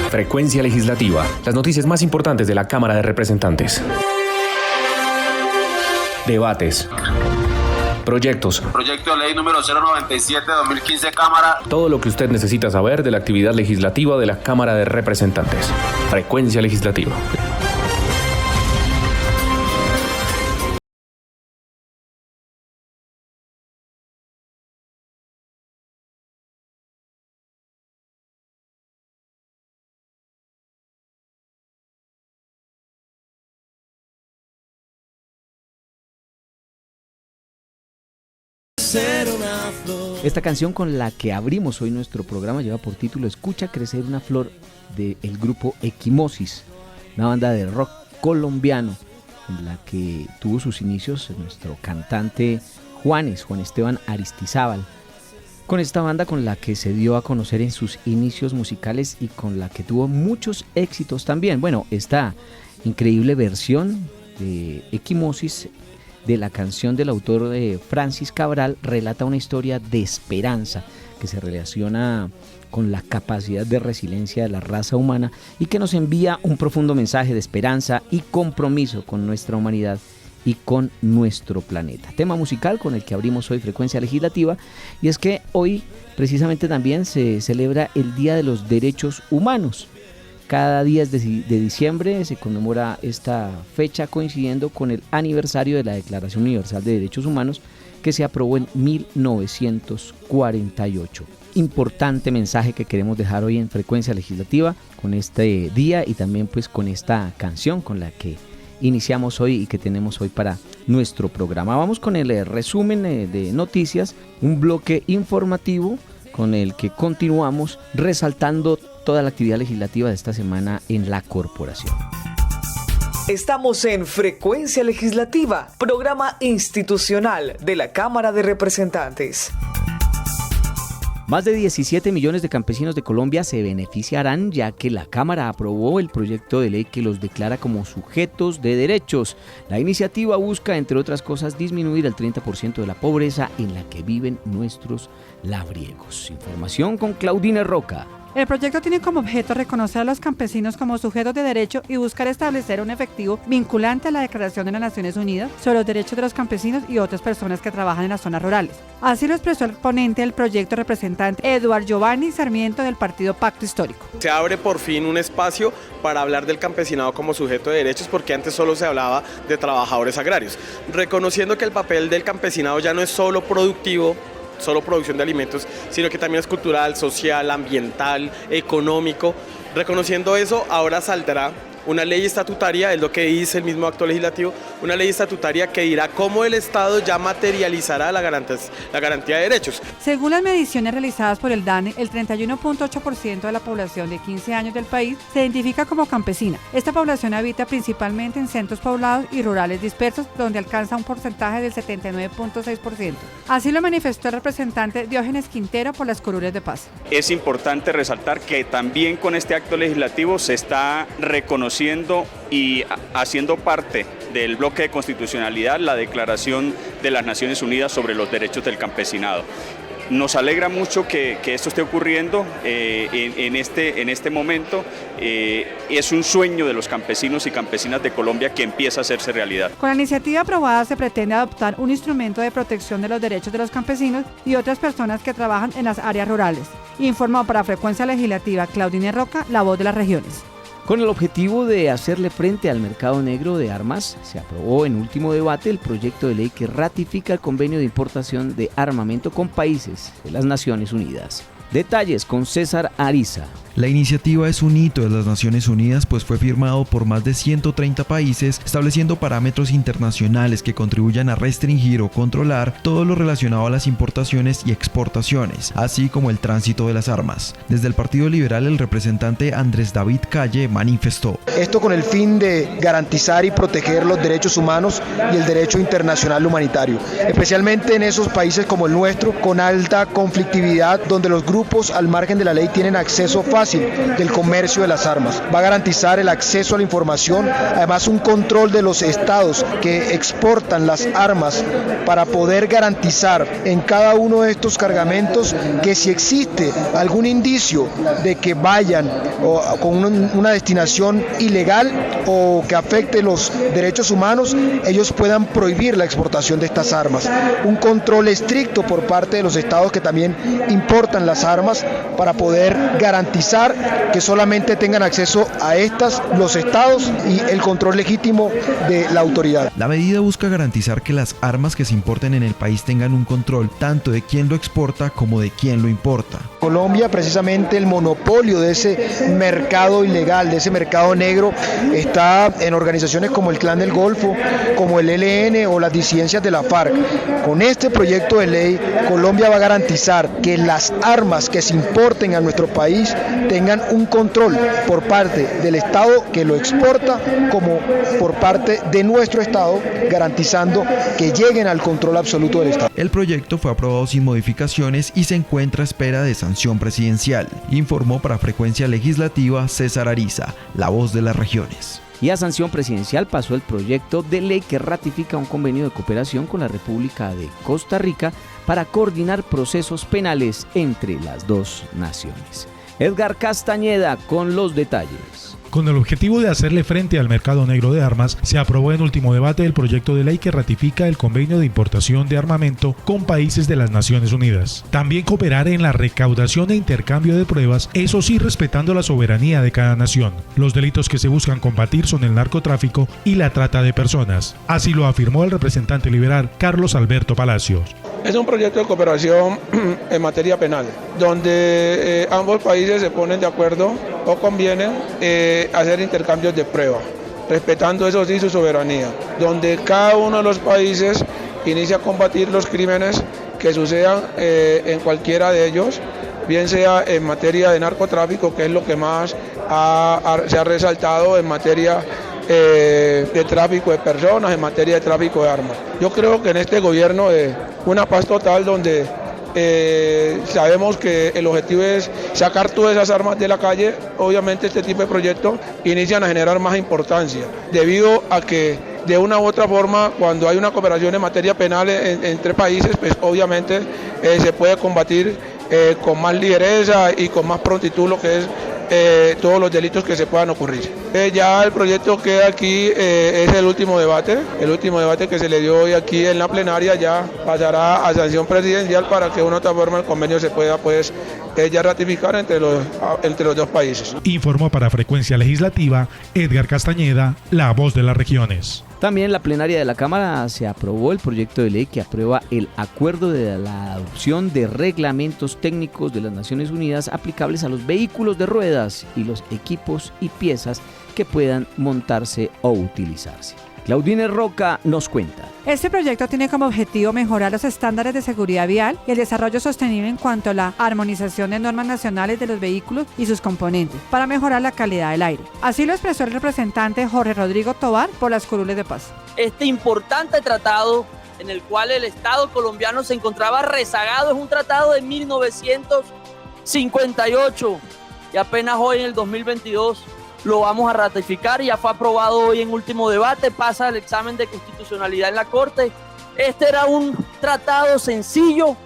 Frecuencia Legislativa. Las noticias más importantes de la Cámara de Representantes. Debates. Proyectos. Proyecto de ley número 097-2015, Cámara. Todo lo que usted necesita saber de la actividad legislativa de la Cámara de Representantes. Frecuencia Legislativa. Esta canción con la que abrimos hoy nuestro programa lleva por título Escucha crecer una flor, del grupo Equimosis, una banda de rock colombiano en la que tuvo sus inicios nuestro cantante Juan Esteban Aristizábal. Con esta banda con la que se dio a conocer en sus inicios musicales y con la que tuvo muchos éxitos también. Bueno, esta increíble versión de Equimosis de la canción del autor Francis Cabral relata una historia de esperanza que se relaciona con la capacidad de resiliencia de la raza humana y que nos envía un profundo mensaje de esperanza y compromiso con nuestra humanidad y con nuestro planeta. Tema musical con el que abrimos hoy Frecuencia Legislativa, y es que hoy precisamente también se celebra el Día de los Derechos Humanos. Cada 10 de diciembre se conmemora esta fecha coincidiendo con el aniversario de la Declaración Universal de Derechos Humanos que se aprobó en 1948. Importante mensaje que queremos dejar hoy en Frecuencia Legislativa con este día y también pues con esta canción con la que iniciamos hoy y que tenemos hoy para nuestro programa. Vamos con el resumen de noticias, un bloque informativo con el que continuamos resaltando toda la actividad legislativa de esta semana en la corporación. Estamos en Frecuencia Legislativa, programa institucional de la Cámara de Representantes. Más de 17 millones de campesinos de Colombia se beneficiarán ya que la Cámara aprobó el proyecto de ley que los declara como sujetos de derechos. La iniciativa busca, entre otras cosas, disminuir el 30% de la pobreza en la que viven nuestros labriegos. Información con Claudine Roca. El proyecto tiene como objeto reconocer a los campesinos como sujetos de derecho y buscar establecer un efectivo vinculante a la Declaración de las Naciones Unidas sobre los derechos de los campesinos y otras personas que trabajan en las zonas rurales. Así lo expresó el ponente del proyecto, representante Eduardo Giovanni Sarmiento del Partido Pacto Histórico. Se abre por fin un espacio para hablar del campesinado como sujeto de derechos, porque antes solo se hablaba de trabajadores agrarios, reconociendo que el papel del campesinado ya no es solo productivo, solo producción de alimentos, sino que también es cultural, social, ambiental, económico. Reconociendo eso, ahora saldrá una ley estatutaria, es lo que dice el mismo acto legislativo, una ley estatutaria que dirá cómo el Estado ya materializará la garantía de derechos. Según las mediciones realizadas por el DANE, el 31.8% de la población de 15 años del país se identifica como campesina. Esta población habita principalmente en centros poblados y rurales dispersos, donde alcanza un porcentaje del 79.6%. Así lo manifestó el representante Diógenes Quintero por las Curules de Paz. Es importante resaltar que también con este acto legislativo se está reconociendo y haciendo parte del bloque de constitucionalidad la Declaración de las Naciones Unidas sobre los derechos del campesinado. Nos alegra mucho que esto esté ocurriendo en este momento. Es un sueño de los campesinos y campesinas de Colombia que empieza a hacerse realidad. Con la iniciativa aprobada se pretende adoptar un instrumento de protección de los derechos de los campesinos y otras personas que trabajan en las áreas rurales. Informó para Frecuencia Legislativa Claudine Roca, la voz de las regiones. Con el objetivo de hacerle frente al mercado negro de armas, se aprobó en último debate el proyecto de ley que ratifica el convenio de importación de armamento con países de las Naciones Unidas. Detalles con César Ariza. La iniciativa es un hito de las Naciones Unidas, pues fue firmado por más de 130 países, estableciendo parámetros internacionales que contribuyan a restringir o controlar todo lo relacionado a las importaciones y exportaciones, así como el tránsito de las armas. Desde el Partido Liberal, el representante Andrés David Calle manifestó: esto con el fin de garantizar y proteger los derechos humanos y el derecho internacional humanitario, especialmente en esos países como el nuestro, con alta conflictividad, donde los grupos al margen de la ley tienen acceso fácil fácil del comercio de las armas. Va a garantizar el acceso a la información, además un control de los estados que exportan las armas para poder garantizar en cada uno de estos cargamentos que si existe algún indicio de que vayan con una destinación ilegal o que afecte los derechos humanos, ellos puedan prohibir la exportación de estas armas. Un control estricto por parte de los estados que también importan las armas para poder garantizar que solamente tengan acceso a estas los estados y el control legítimo de la autoridad. La medida busca garantizar que las armas que se importen en el país tengan un control tanto de quién lo exporta como de quién lo importa. Colombia, precisamente el monopolio de ese mercado ilegal, de ese mercado negro, está en organizaciones como el Clan del Golfo, como el ELN o las disidencias de la FARC. Con este proyecto de ley, Colombia va a garantizar que las armas que se importen a nuestro país tengan un control por parte del Estado que lo exporta como por parte de nuestro Estado, garantizando que lleguen al control absoluto del Estado. El proyecto fue aprobado sin modificaciones y se encuentra a espera de sanción presidencial, informó para Frecuencia Legislativa César Ariza, la voz de las regiones. Y a sanción presidencial pasó el proyecto de ley que ratifica un convenio de cooperación con la República de Costa Rica para coordinar procesos penales entre las dos naciones. Edgar Castañeda con los detalles. Con el objetivo de hacerle frente al mercado negro de armas, se aprobó en último debate el proyecto de ley que ratifica el convenio de importación de armamento con países de las Naciones Unidas. También cooperar en la recaudación e intercambio de pruebas, eso sí respetando la soberanía de cada nación. Los delitos que se buscan combatir son el narcotráfico y la trata de personas. Así lo afirmó el representante liberal Carlos Alberto Palacios. Es un proyecto de cooperación en materia penal, donde ambos países se ponen de acuerdo o convienen hacer intercambios de pruebas, respetando eso sí su soberanía, donde cada uno de los países inicia a combatir los crímenes que sucedan en cualquiera de ellos, bien sea en materia de narcotráfico, que es lo que más se ha resaltado en materia de tráfico de personas, en materia de tráfico de armas. Yo creo que en este gobierno una paz total donde sabemos que el objetivo es sacar todas esas armas de la calle. Obviamente este tipo de proyectos inician a generar más importancia, debido a que de una u otra forma, cuando hay una cooperación en materia penal entre países, pues obviamente se puede combatir con más ligereza y con más prontitud lo que es todos los delitos que se puedan ocurrir. Ya el proyecto queda aquí, es el último debate que se le dio hoy aquí en la plenaria, ya pasará a sanción presidencial para que de una u otra forma el convenio se pueda ya ratificar entre los dos países. Informó para Frecuencia Legislativa Edgar Castañeda, la voz de las regiones. También en la plenaria de la Cámara se aprobó el proyecto de ley que aprueba el acuerdo de la adopción de reglamentos técnicos de las Naciones Unidas aplicables a los vehículos de ruedas y los equipos y piezas que puedan montarse o utilizarse. Claudine Roca nos cuenta. Este proyecto tiene como objetivo mejorar los estándares de seguridad vial y el desarrollo sostenible en cuanto a la armonización de normas nacionales de los vehículos y sus componentes para mejorar la calidad del aire. Así lo expresó el representante Jorge Rodrigo Tovar por las Curules de Paz. Este importante tratado en el cual el Estado colombiano se encontraba rezagado es un tratado de 1958 y apenas hoy en el 2022 lo vamos a ratificar. Ya fue aprobado hoy en último debate, pasa el examen de constitucionalidad en la Corte. Este era un tratado sencillo,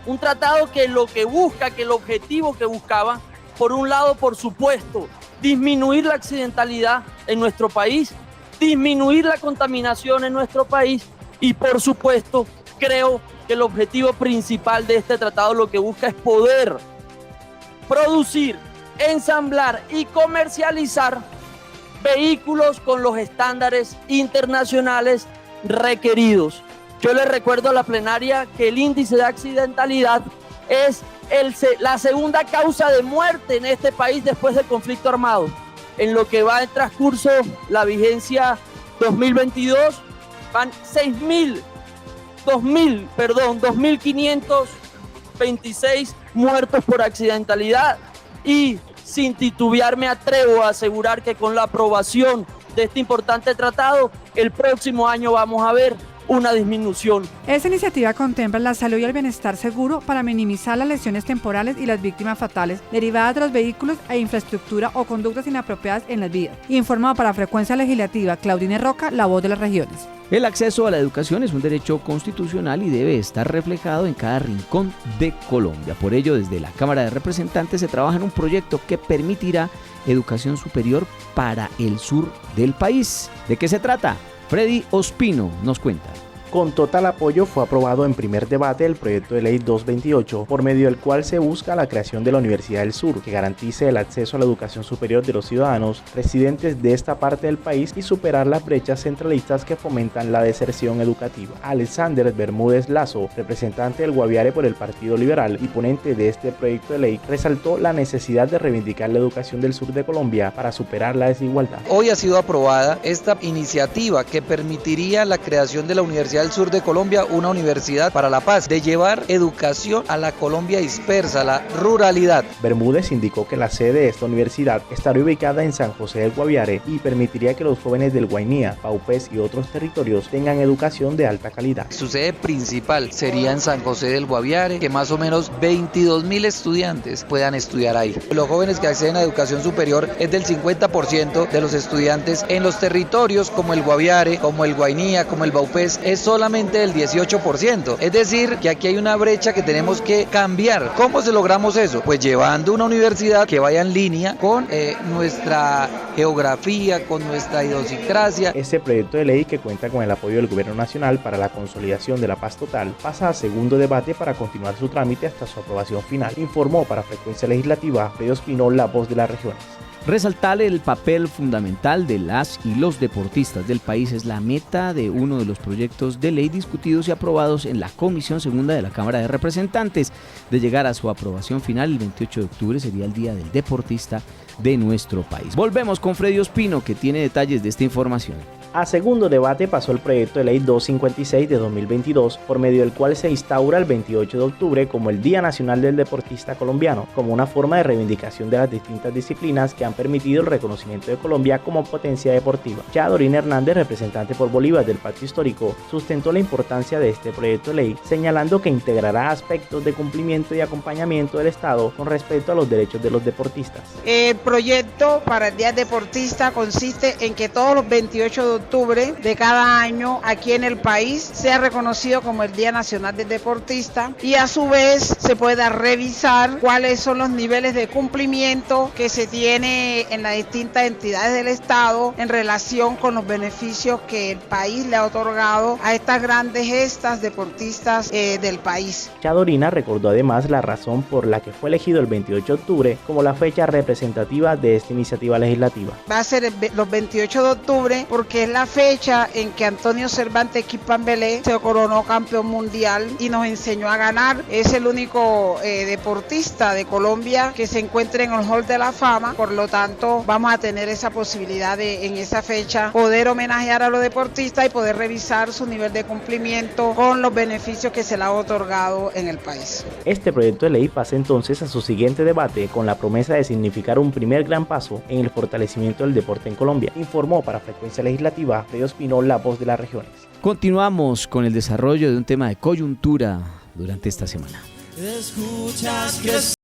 un tratado que lo que busca, que el objetivo que buscaba, por un lado, por supuesto, disminuir la accidentalidad en nuestro país, disminuir la contaminación en nuestro país y, por supuesto, creo que el objetivo principal de este tratado lo que busca es poder producir, ensamblar y comercializar vehículos con los estándares internacionales requeridos. Yo les recuerdo a la plenaria que el índice de accidentalidad es la segunda causa de muerte en este país después del conflicto armado. En lo que va en transcurso la vigencia 2022 van 2.526 muertos por accidentalidad. Y sin titubear me atrevo a asegurar que con la aprobación de este importante tratado, el próximo año vamos a ver una disminución. Esta iniciativa contempla la salud y el bienestar seguro para minimizar las lesiones temporales y las víctimas fatales derivadas de los vehículos e infraestructura o conductas inapropiadas en las vías. Informado para Frecuencia Legislativa, Claudine Roca, La Voz de las Regiones. El acceso a la educación es un derecho constitucional y debe estar reflejado en cada rincón de Colombia. Por ello, desde la Cámara de Representantes se trabaja en un proyecto que permitirá educación superior para el sur del país. ¿De qué se trata? Freddy Ospino nos cuenta. Con total apoyo fue aprobado en primer debate el proyecto de ley 228, por medio del cual se busca la creación de la Universidad del Sur, que garantice el acceso a la educación superior de los ciudadanos residentes de esta parte del país y superar las brechas centralistas que fomentan la deserción educativa. Alexander Bermúdez Lazo, representante del Guaviare por el Partido Liberal y ponente de este proyecto de ley, resaltó la necesidad de reivindicar la educación del sur de Colombia para superar la desigualdad. Hoy ha sido aprobada esta iniciativa que permitiría la creación de la Universidad del Sur de Colombia, una universidad para la paz, de llevar educación a la Colombia dispersa, a la ruralidad. Bermúdez indicó que la sede de esta universidad estará ubicada en San José del Guaviare y permitiría que los jóvenes del Guainía, Paupés y otros territorios tengan educación de alta calidad. Su sede principal sería en San José del Guaviare, que más o menos 22.000 estudiantes puedan estudiar ahí. Los jóvenes que acceden a educación superior es del 50% de los estudiantes en los territorios como el Guaviare, como el Guainía, como el Paupés, es solamente del 18%. Es decir, que aquí hay una brecha que tenemos que cambiar. ¿Cómo se logramos eso? Pues llevando una universidad que vaya en línea con nuestra geografía, con nuestra idiosincrasia. Este proyecto de ley, que cuenta con el apoyo del Gobierno Nacional para la consolidación de la paz total, pasa a segundo debate para continuar su trámite hasta su aprobación final. Informó para Frecuencia Legislativa Freddy Ospino, La Voz de las Regiones. Resaltar el papel fundamental de las y los deportistas del país es la meta de uno de los proyectos de ley discutidos y aprobados en la Comisión Segunda de la Cámara de Representantes. De llegar a su aprobación final, el 28 de octubre sería el Día del Deportista de nuestro país. Volvemos con Freddy Ospino, que tiene detalles de esta información. A segundo debate pasó el proyecto de ley 256 de 2022, por medio del cual se instaura el 28 de octubre como el Día Nacional del Deportista Colombiano, como una forma de reivindicación de las distintas disciplinas que han permitido el reconocimiento de Colombia como potencia deportiva. Chadorín Hernández, representante por Bolívar del Pacto Histórico, sustentó la importancia de este proyecto de ley, señalando que integrará aspectos de cumplimiento y acompañamiento del Estado con respecto a los derechos de los deportistas. El proyecto para el Día Deportista consiste en que todos los 28 de octubre de cada año aquí en el país sea reconocido como el Día Nacional del Deportista y a su vez se pueda revisar cuáles son los niveles de cumplimiento que se tiene en las distintas entidades del Estado en relación con los beneficios que el país le ha otorgado a estas grandes gestas deportistas del país. Chadorina recordó además la razón por la que fue elegido el 28 de octubre como la fecha representativa de esta iniciativa legislativa. Va a ser los 28 de octubre porque es la fecha en que Antonio Cervantes Quipambelé se coronó campeón mundial y nos enseñó a ganar. Es el único deportista de Colombia que se encuentra en el Hall de la Fama, por lo tanto vamos a tener esa posibilidad de en esa fecha poder homenajear a los deportistas y poder revisar su nivel de cumplimiento con los beneficios que se le ha otorgado en el país. Este proyecto de ley pasa entonces a su siguiente debate con la promesa de significar un primer gran paso en el fortalecimiento del deporte en Colombia. Informó para Frecuencia Legislativa Freddy Ospino, La Voz de las Regiones. Continuamos con el desarrollo de un tema de coyuntura durante esta semana. Escuchas que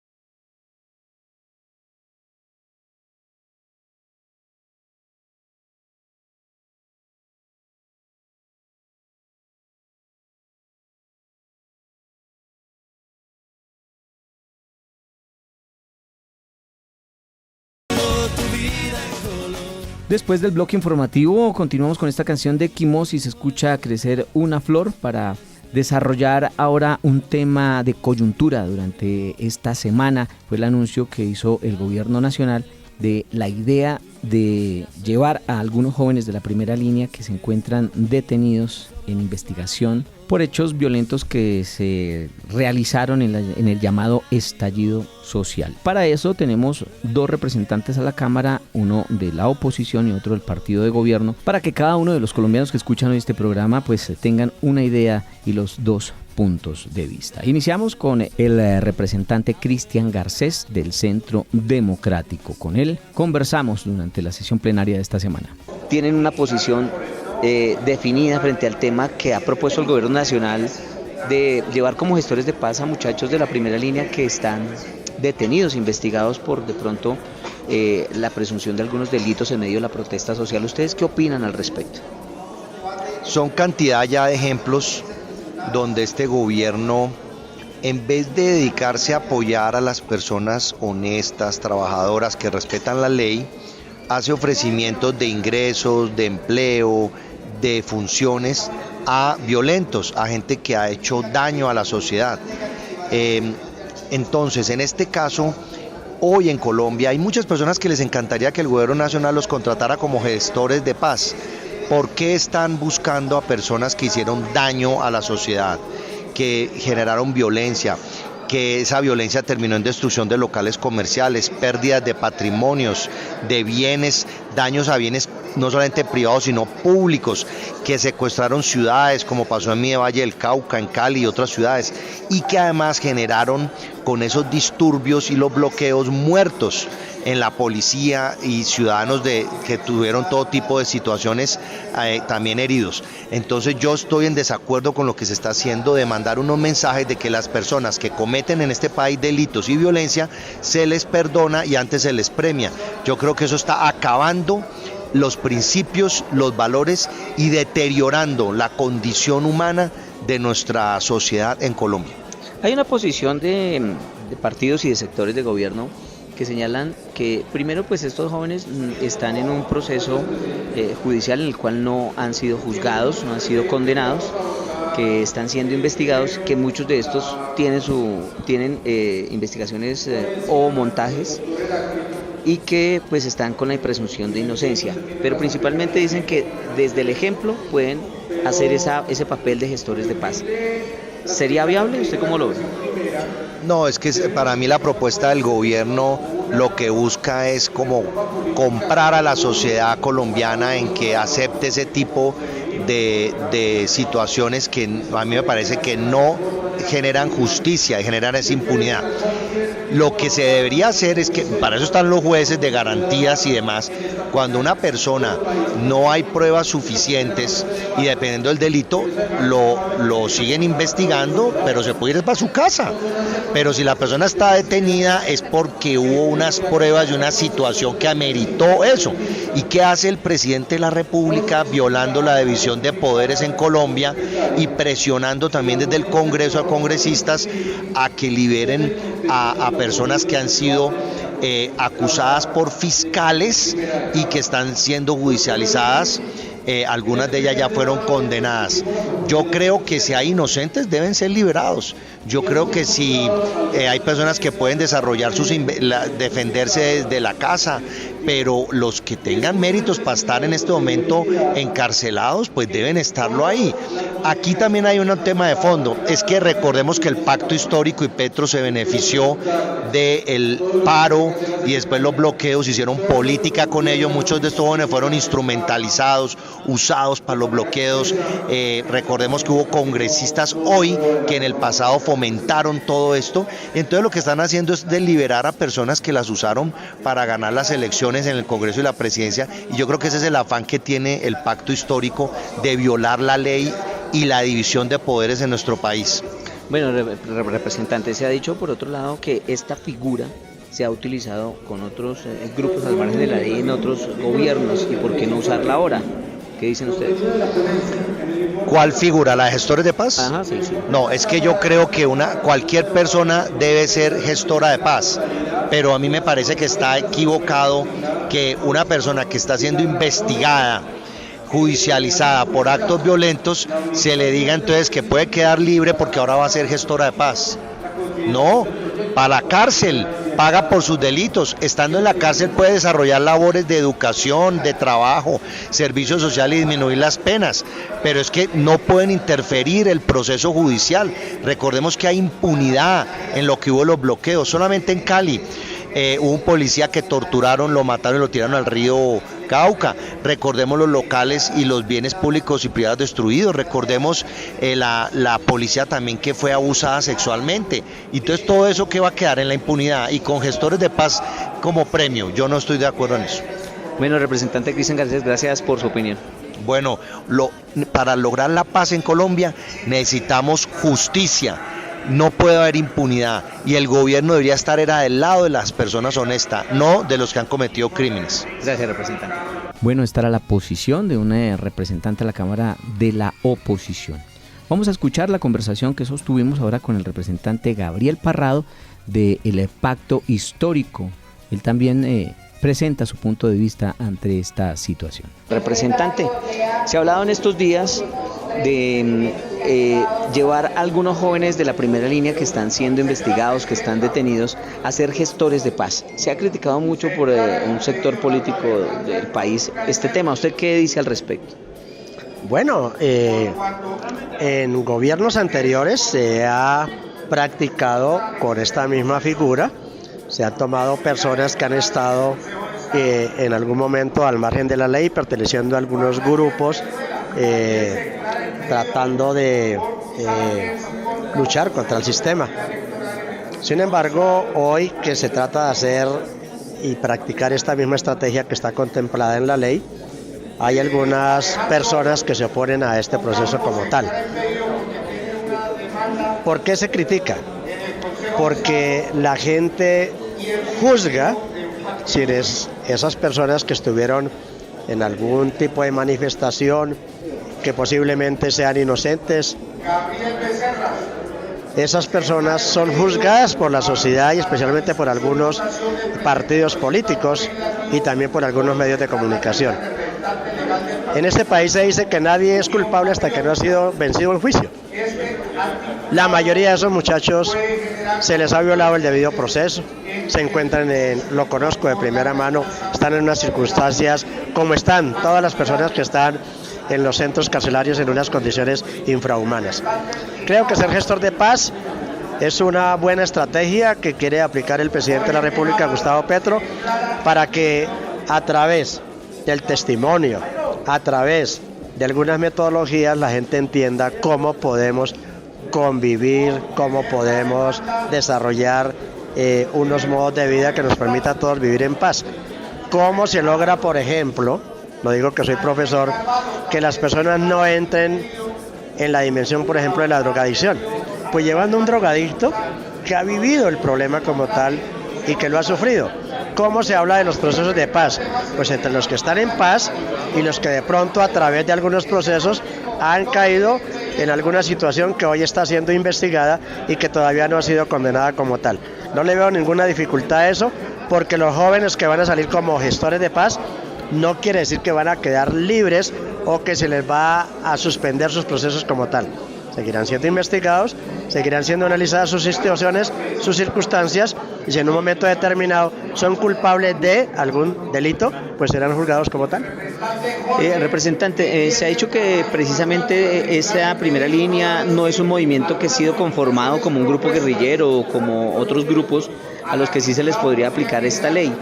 Después del bloque informativo, continuamos con esta canción de Equimosis, Escucha crecer una flor, para desarrollar ahora un tema de coyuntura durante esta semana. Fue el anuncio que hizo el gobierno nacional de la idea de llevar a algunos jóvenes de la primera línea que se encuentran detenidos en investigación por hechos violentos que se realizaron en el llamado estallido social. Para eso tenemos dos representantes a la Cámara, uno de la oposición y otro del partido de gobierno, para que cada uno de los colombianos que escuchan hoy este programa pues tengan una idea y los dos puntos de vista. Iniciamos con el representante Cristian Garcés del Centro Democrático. Con él conversamos durante la sesión plenaria de esta semana. Tienen una posición definida frente al tema que ha propuesto el gobierno nacional de llevar como gestores de paz a muchachos de la primera línea que están detenidos, investigados por de pronto la presunción de algunos delitos en medio de la protesta social. ¿Ustedes qué opinan al respecto? Son cantidad ya de ejemplos donde este gobierno, en vez de dedicarse a apoyar a las personas honestas, trabajadoras, que respetan la ley, hace ofrecimientos de ingresos, de empleo, de funciones a violentos, a gente que ha hecho daño a la sociedad. Entonces, en este caso, hoy en Colombia hay muchas personas que les encantaría que el gobierno nacional los contratara como gestores de paz. ¿Por qué están buscando a personas que hicieron daño a la sociedad, que generaron violencia, que esa violencia terminó en destrucción de locales comerciales, pérdidas de patrimonios, de bienes, daños a bienes no solamente privados sino públicos, que secuestraron ciudades como pasó en mi Valle del Cauca, en Cali y otras ciudades, y que además generaron con esos disturbios y los bloqueos muertos en la policía y ciudadanos que tuvieron todo tipo de situaciones también heridos? Entonces yo estoy en desacuerdo con lo que se está haciendo de mandar unos mensajes de que las personas que cometen en este país delitos y violencia se les perdona y antes se les premia. Yo creo que eso está acabando los principios, los valores y deteriorando la condición humana de nuestra sociedad en Colombia. Hay una posición de partidos y de sectores de gobierno que señalan que primero pues estos jóvenes están en un proceso judicial en el cual no han sido juzgados, no han sido condenados, que están siendo investigados, que muchos de estos tienen investigaciones o montajes y que pues están con la presunción de inocencia, pero principalmente dicen que desde el ejemplo pueden hacer ese papel de gestores de paz. ¿Sería viable? ¿Usted cómo lo ve? No, es que para mí la propuesta del gobierno lo que busca es como comprar a la sociedad colombiana en que acepte ese tipo de situaciones que a mí me parece que no generan justicia y generan esa impunidad. Lo que se debería hacer es que, para eso están los jueces de garantías y demás, cuando una persona no hay pruebas suficientes y dependiendo del delito lo siguen investigando, pero se puede ir para su casa. Pero si la persona está detenida es porque hubo unas pruebas y una situación que ameritó eso. ¿Y qué hace el presidente de la República violando la división de poderes en Colombia y presionando también desde el Congreso a congresistas a que liberen a personas que han sido acusadas por fiscales y que están siendo judicializadas? Algunas de ellas ya fueron condenadas. Yo creo que si hay inocentes deben ser liberados. Yo creo que si hay personas que pueden desarrollar defenderse desde la casa, pero los que tengan méritos para estar en este momento encarcelados, pues deben estarlo ahí. Aquí también hay un tema de fondo, es que recordemos que el pacto histórico y Petro se benefició del paro y después los bloqueos, hicieron política con ellos, muchos de estos jóvenes fueron instrumentalizados, usados para los bloqueos. Recordemos que hubo congresistas hoy que en el pasado fomentaron todo esto, entonces lo que están haciendo es deliberar a personas que las usaron para ganar las elecciones en el Congreso y la presidencia, y yo creo que ese es el afán que tiene el pacto histórico de violar la ley y la división de poderes en nuestro país. Bueno, representante, se ha dicho por otro lado que esta figura se ha utilizado con otros grupos al margen de la ley en otros gobiernos, y por qué no usarla ahora. ¿Qué dicen ustedes? ¿Cuál figura? ¿La de gestores de paz? Ajá, sí. No, es que yo creo que cualquier persona debe ser gestora de paz, pero a mí me parece que está equivocado que una persona que está siendo investigada, judicializada por actos violentos, se le diga entonces que puede quedar libre porque ahora va a ser gestora de paz. No, para la cárcel, paga por sus delitos. Estando en la cárcel puede desarrollar labores de educación, de trabajo, servicio social y disminuir las penas, pero es que no pueden interferir el proceso judicial. Recordemos que hay impunidad en lo que hubo los bloqueos. Solamente en Cali hubo un policía que torturaron, lo mataron y lo tiraron al río Cauca. Recordemos los locales y los bienes públicos y privados destruidos. Recordemos la policía también que fue abusada sexualmente. Entonces todo eso que va a quedar en la impunidad y con gestores de paz como premio, yo no estoy de acuerdo en eso. Bueno, representante Cristian Garcés, gracias por su opinión. Bueno, para lograr la paz en Colombia necesitamos justicia. No puede haber impunidad y el gobierno debería estar del lado de las personas honestas, no de los que han cometido crímenes. Gracias, representante. Bueno, esta era la posición de una representante de la Cámara de la oposición. Vamos a escuchar la conversación que sostuvimos ahora con el representante Gabriel Parrado del Pacto Histórico. Él también presenta su punto de vista ante esta situación. Representante, se ha hablado en estos días de llevar a algunos jóvenes de la primera línea que están siendo investigados, que están detenidos, a ser gestores de paz. Se ha criticado mucho por un sector político del país este tema. ¿Usted qué dice al respecto? Bueno, en gobiernos anteriores se ha practicado con esta misma figura. Se han tomado personas que han estado en algún momento al margen de la ley, perteneciendo a algunos grupos, tratando de luchar contra el sistema. Sin embargo, hoy que se trata de hacer y practicar esta misma estrategia que está contemplada en la ley, hay algunas personas que se oponen a este proceso como tal. ¿Por qué se critica? Porque la gente juzga si esas personas que estuvieron en algún tipo de manifestación, que posiblemente sean inocentes, esas personas son juzgadas por la sociedad y especialmente por algunos partidos políticos y también por algunos medios de comunicación. En este país se dice que nadie es culpable hasta que no ha sido vencido en juicio. La mayoría de esos muchachos se les ha violado el debido proceso, se encuentran lo conozco de primera mano, están en unas circunstancias como están todas las personas que están en los centros carcelarios en unas condiciones infrahumanas. Creo que ser gestor de paz es una buena estrategia que quiere aplicar el presidente de la República, Gustavo Petro, para que a través del testimonio, a través de algunas metodologías, la gente entienda cómo podemos convivir, cómo podemos desarrollar unos modos de vida que nos permita a todos vivir en paz. ¿Cómo se logra, por ejemplo, no digo que soy profesor, que las personas no entren en la dimensión, por ejemplo, de la drogadicción? Pues llevando un drogadicto que ha vivido el problema como tal y que lo ha sufrido. ¿Cómo se habla de los procesos de paz? Pues entre los que están en paz y los que de pronto a través de algunos procesos han caído en alguna situación que hoy está siendo investigada y que todavía no ha sido condenada como tal. No le veo ninguna dificultad a eso, porque los jóvenes que van a salir como gestores de paz no quiere decir que van a quedar libres o que se les va a suspender sus procesos como tal. Seguirán siendo investigados, seguirán siendo analizadas sus situaciones, sus circunstancias, y si en un momento determinado son culpables de algún delito, pues serán juzgados como tal. Representante, se ha dicho que precisamente esta primera línea no es un movimiento que ha sido conformado como un grupo guerrillero o como otros grupos a los que sí se les podría aplicar esta ley.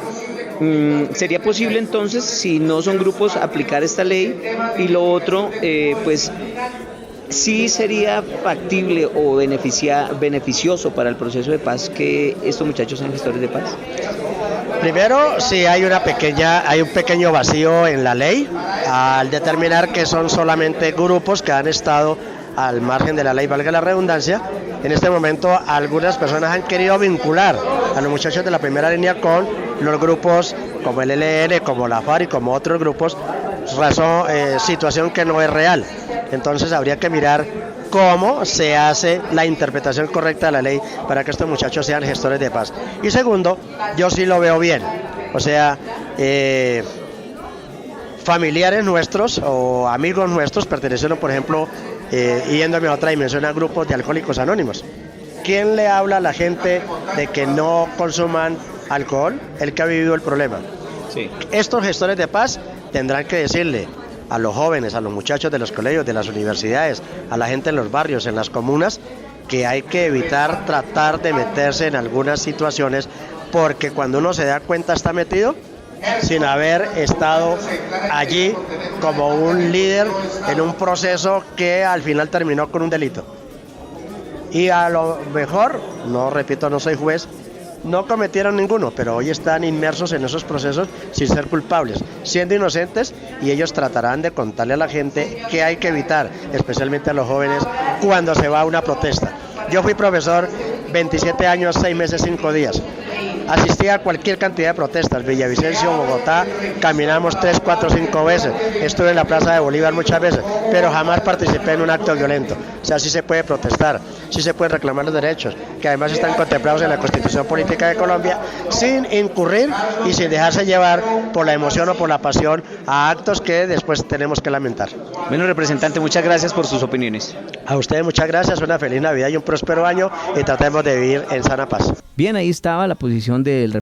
¿Sería posible entonces, si no son grupos, aplicar esta ley? Y lo otro, pues ¿sí sería factible o beneficioso para el proceso de paz que estos muchachos sean gestores de paz? Primero, sí hay un pequeño vacío en la ley al determinar que son solamente grupos que han estado al margen de la ley, valga la redundancia. En este momento algunas personas han querido vincular a los muchachos de la primera línea con los grupos como el ELN, como la FARC y como otros grupos, situación que no es real. Entonces habría que mirar cómo se hace la interpretación correcta de la ley para que estos muchachos sean gestores de paz. Y segundo, yo sí lo veo bien, o sea, familiares nuestros o amigos nuestros perteneciendo, por ejemplo, yéndome a otra dimensión, a grupos de alcohólicos anónimos. ¿Quién le habla a la gente de que no consuman alcohol? El que ha vivido el problema. Sí. Estos gestores de paz tendrán que decirle a los jóvenes, a los muchachos de los colegios, de las universidades, a la gente en los barrios, en las comunas, que hay que evitar tratar de meterse en algunas situaciones, porque cuando uno se da cuenta está metido sin haber estado allí como un líder en un proceso que al final terminó con un delito. Y a lo mejor, no repito, no soy juez, no cometieron ninguno, pero hoy están inmersos en esos procesos sin ser culpables, siendo inocentes, y ellos tratarán de contarle a la gente qué hay que evitar, especialmente a los jóvenes, cuando se va a una protesta. Yo fui profesor 27 años, 6 meses, 5 días. Asistí a cualquier cantidad de protestas, Villavicencio, Bogotá, caminamos 3, 4, 5 veces, estuve en la Plaza de Bolívar muchas veces, pero jamás participé en un acto violento. O sea, sí se puede protestar, sí se puede reclamar los derechos, que además están contemplados en la Constitución Política de Colombia, sin incurrir y sin dejarse llevar por la emoción o por la pasión a actos que después tenemos que lamentar. Bueno, representante, muchas gracias por sus opiniones. A ustedes muchas gracias, una feliz Navidad y un próspero año, y tratemos de vivir en sana paz. Bien, ahí estaba la posición del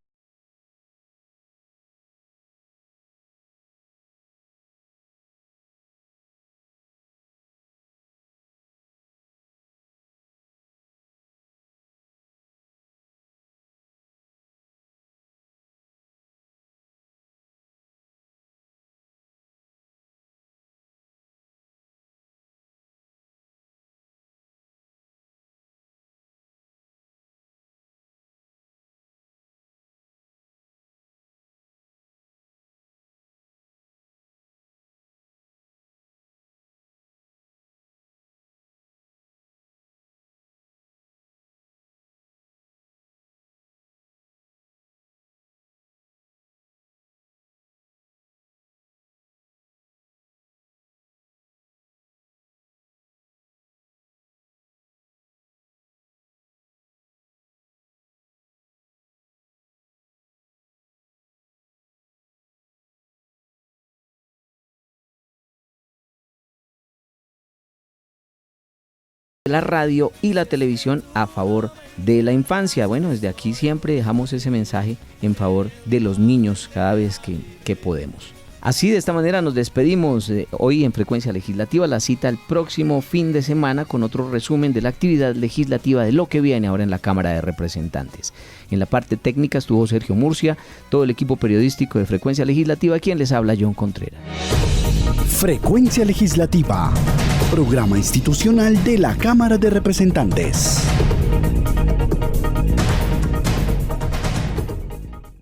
la radio y la televisión a favor de la infancia. Bueno, desde aquí siempre dejamos ese mensaje en favor de los niños cada vez que podemos. Así, de esta manera nos despedimos hoy en Frecuencia Legislativa. La cita el próximo fin de semana con otro resumen de la actividad legislativa de lo que viene ahora en la Cámara de Representantes. En la parte técnica estuvo Sergio Murcia, todo el equipo periodístico de Frecuencia Legislativa, quien les habla, John Contreras. Frecuencia Legislativa, programa institucional de la Cámara de Representantes.